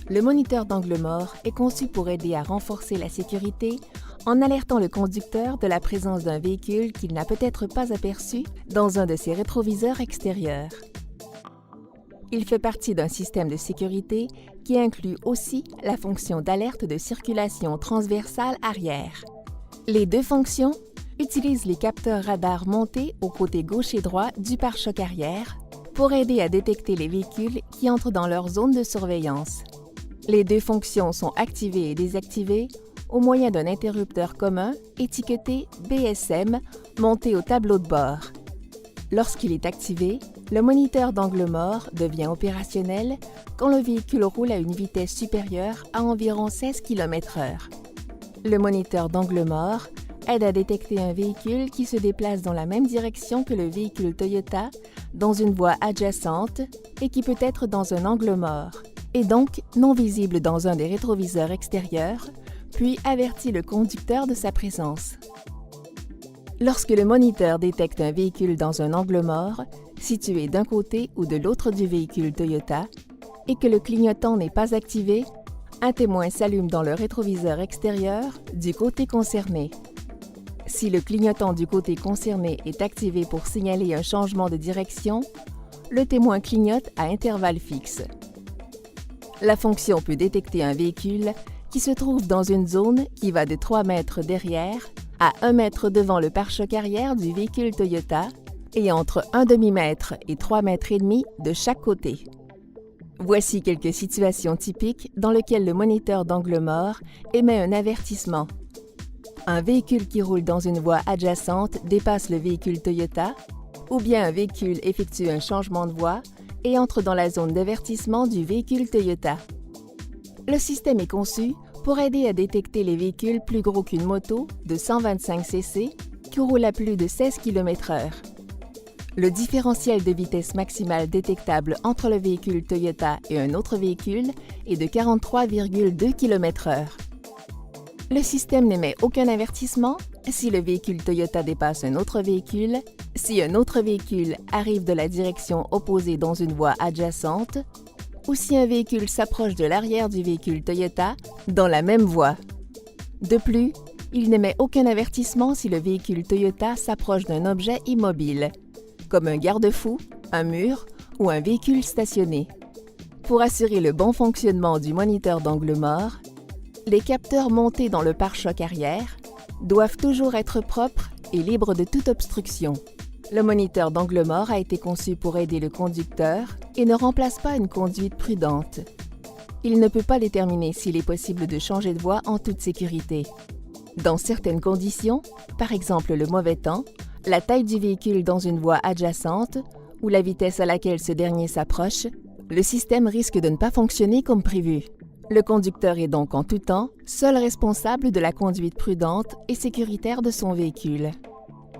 Le moniteur d'angle mort est conçu pour aider à renforcer la sécurité en alertant le conducteur de la présence d'un véhicule qu'il n'a peut-être pas aperçu dans un de ses rétroviseurs extérieurs. Il fait partie d'un système de sécurité qui inclut aussi la fonction d'alerte de circulation transversale arrière. Les deux fonctions utilisent les capteurs radars montés au côté gauche et droit du pare-choc arrière pour aider à détecter les véhicules qui entrent dans leur zone de surveillance. Les deux fonctions sont activées et désactivées au moyen d'un interrupteur commun étiqueté BSM monté au tableau de bord. Lorsqu'il est activé, le moniteur d'angle mort devient opérationnel quand le véhicule roule à une vitesse supérieure à environ 16 km/h. Le moniteur d'angle mort aide à détecter un véhicule qui se déplace dans la même direction que le véhicule Toyota dans une voie adjacente et qui peut être dans un angle mort, et donc non visible dans un des rétroviseurs extérieurs, puis avertit le conducteur de sa présence. Lorsque le moniteur détecte un véhicule dans un angle mort, situé d'un côté ou de l'autre du véhicule Toyota, et que le clignotant n'est pas activé, un témoin s'allume dans le rétroviseur extérieur du côté concerné. Si le clignotant du côté concerné est activé pour signaler un changement de direction, le témoin clignote à intervalles fixes. La fonction peut détecter un véhicule qui se trouve dans une zone qui va de 3 mètres derrière à 1 mètre devant le pare-choc arrière du véhicule Toyota et entre 1 demi-mètre et 3 mètres et demi de chaque côté. Voici quelques situations typiques dans lesquelles le moniteur d'angle mort émet un avertissement. Un véhicule qui roule dans une voie adjacente dépasse le véhicule Toyota, ou bien un véhicule effectue un changement de voie et entre dans la zone d'avertissement du véhicule Toyota. Le système est conçu pour aider à détecter les véhicules plus gros qu'une moto de 125 cc qui roulent à plus de 16 km/h. Le différentiel de vitesse maximale détectable entre le véhicule Toyota et un autre véhicule est de 43,2 km/h. Le système n'émet aucun avertissement si le véhicule Toyota dépasse un autre véhicule, si un autre véhicule arrive de la direction opposée dans une voie adjacente, ou si un véhicule s'approche de l'arrière du véhicule Toyota dans la même voie. De plus, il n'émet aucun avertissement si le véhicule Toyota s'approche d'un objet immobile, comme un garde-fou, un mur ou un véhicule stationné. Pour assurer le bon fonctionnement du moniteur d'angle mort, les capteurs montés dans le pare-choc arrière doivent toujours être propres et libres de toute obstruction. Le moniteur d'angle mort a été conçu pour aider le conducteur et ne remplace pas une conduite prudente. Il ne peut pas déterminer s'il est possible de changer de voie en toute sécurité. Dans certaines conditions, par exemple le mauvais temps, la taille du véhicule dans une voie adjacente ou la vitesse à laquelle ce dernier s'approche, le système risque de ne pas fonctionner comme prévu. Le conducteur est donc en tout temps seul responsable de la conduite prudente et sécuritaire de son véhicule.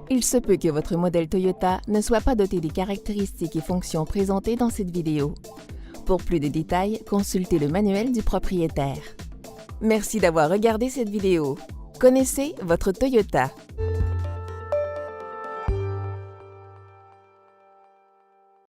Il se peut que votre modèle Toyota ne soit pas doté des caractéristiques et fonctions présentées dans cette vidéo. Pour plus de détails, consultez le manuel du propriétaire. Merci d'avoir regardé cette vidéo. Connaissez votre Toyota.